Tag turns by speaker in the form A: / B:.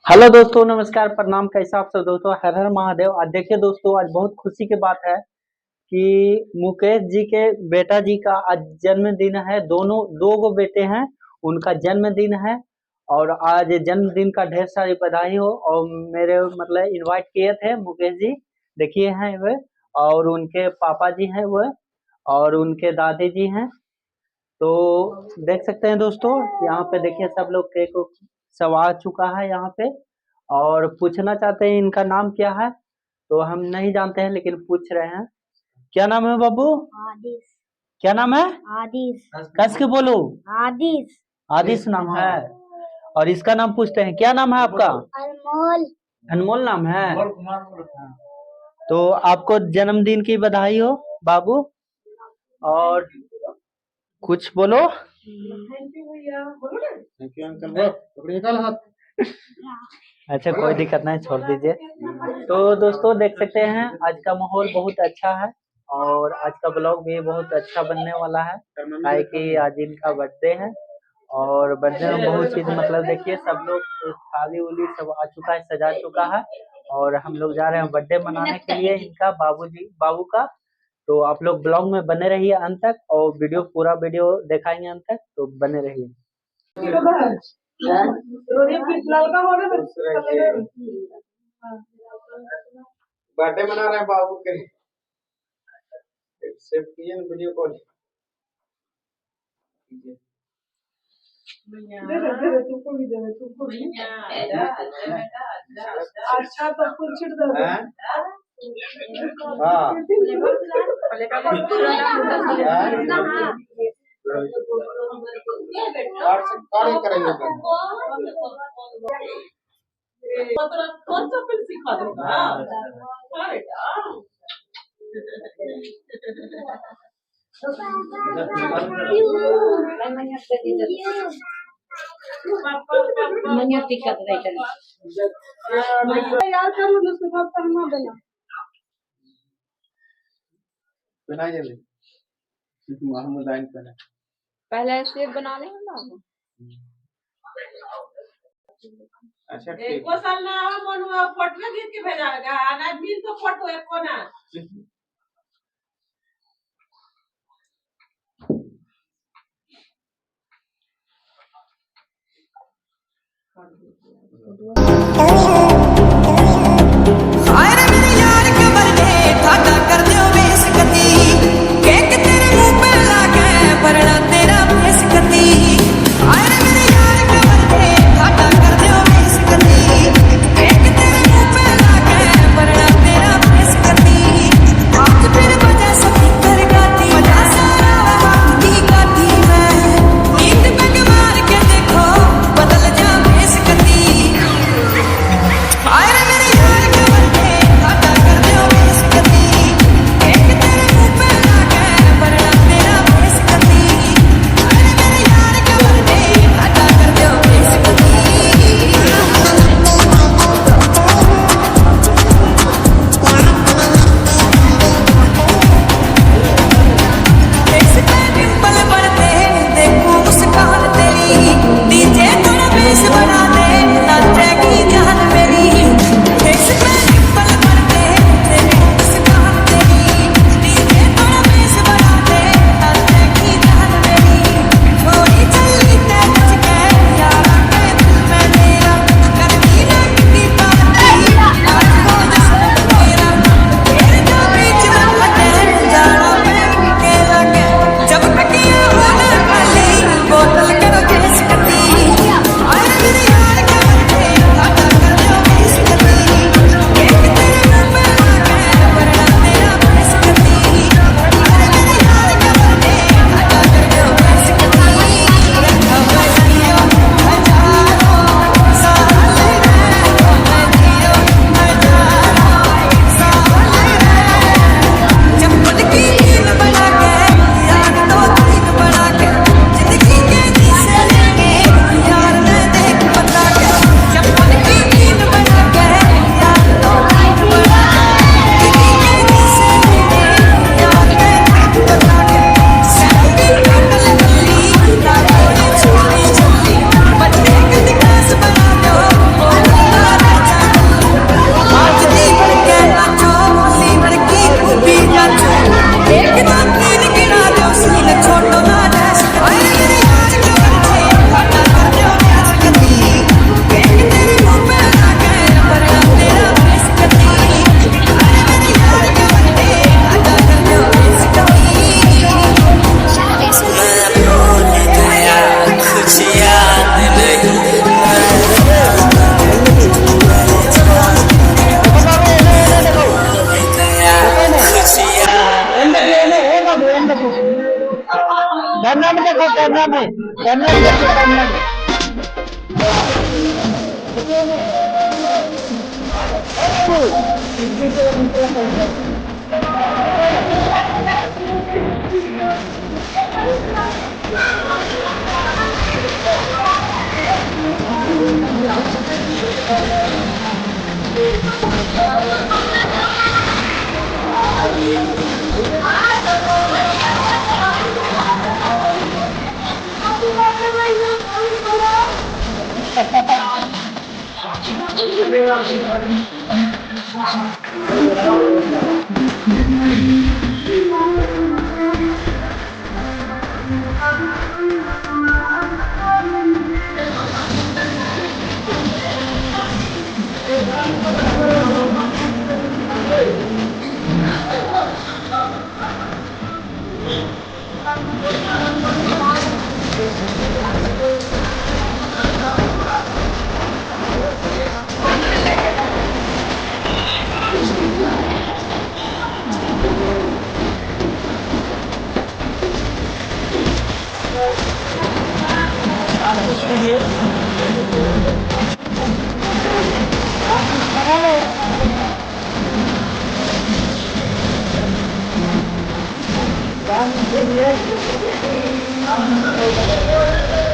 A: Hello दोस्तों, नमस्कार, प्रणाम। कैसा आप सब दोस्तों? हर हर महादेव। आज देखिए दोस्तों, आज बहुत खुशी की बात है कि मुकेश जी के बेटा जी का आज जन्मदिन है। दोनों दो गो बेटे हैं, उनका जन्मदिन है और आज जन्मदिन का ढेर सारी बधाई हो। और मेरे मतलब इनवाइट किए थे मुकेश जी, देखिए हैं वे, और उनके पापा जी हैं वो, और उनके दादी जी हैं। तो देख सकते हैं दोस्तों, यहाँ पे देखिए सब लोग केक सब आ चुका है यहाँ पे, और पूछना चाहते हैं इनका नाम क्या है। तो हम नहीं जानते हैं लेकिन पूछ रहे हैं। क्या नाम है बाबू?
B: आदिश।
A: क्या नाम है?
B: आदिश।
A: कस के बोलो।
B: आदिश।
A: आदिश नाम है। और इसका नाम पूछते हैं, क्या नाम है आपका?
B: अनमोल।
A: अनमोल नाम है। तो आपको जन्मदिन की बधाई हो बाबू। और कुछ बोलो। अच्छा, कोई दिक्कत नहीं, छोड़ दीजिए। तो दोस्तों देख सकते हैं आज का माहौल बहुत अच्छा है और आज का ब्लॉग भी बहुत अच्छा बनने वाला है, काहे कि आज इनका बर्थडे है। और बर्थडे में बहुत चीज मतलब देखिए सब लोग थाली उली सब आ चुका है, सजा चुका है, और हम लोग जा रहे हैं बर्थडे मनाने के लिए इनका, बाबू का। तो आप लोग ब्लॉग में बने रहिए अंत तक, और पूरा वीडियो दिखाएंगे अंत तक, तो बने रहिए।
C: बर्थडे मना रहे हैं बाबू के। सेव कीजिए ना वीडियो कॉल।
D: अच्छा तो कुछ दे
C: हाँ कार्य करेंगे
D: कौन सा फिल्म सिखा दूंगा? यार करो ना, उसके बाद पढ़ना देना।
C: बनाइए मोहम्मद लाइन पर
B: पहले सेब बना लेंगे ना।
C: अच्छा
D: एक साल ना मनुआ फोटो खींच के भेजाएगा ना, दिन तो फोटो एक को ना।
A: Thank you.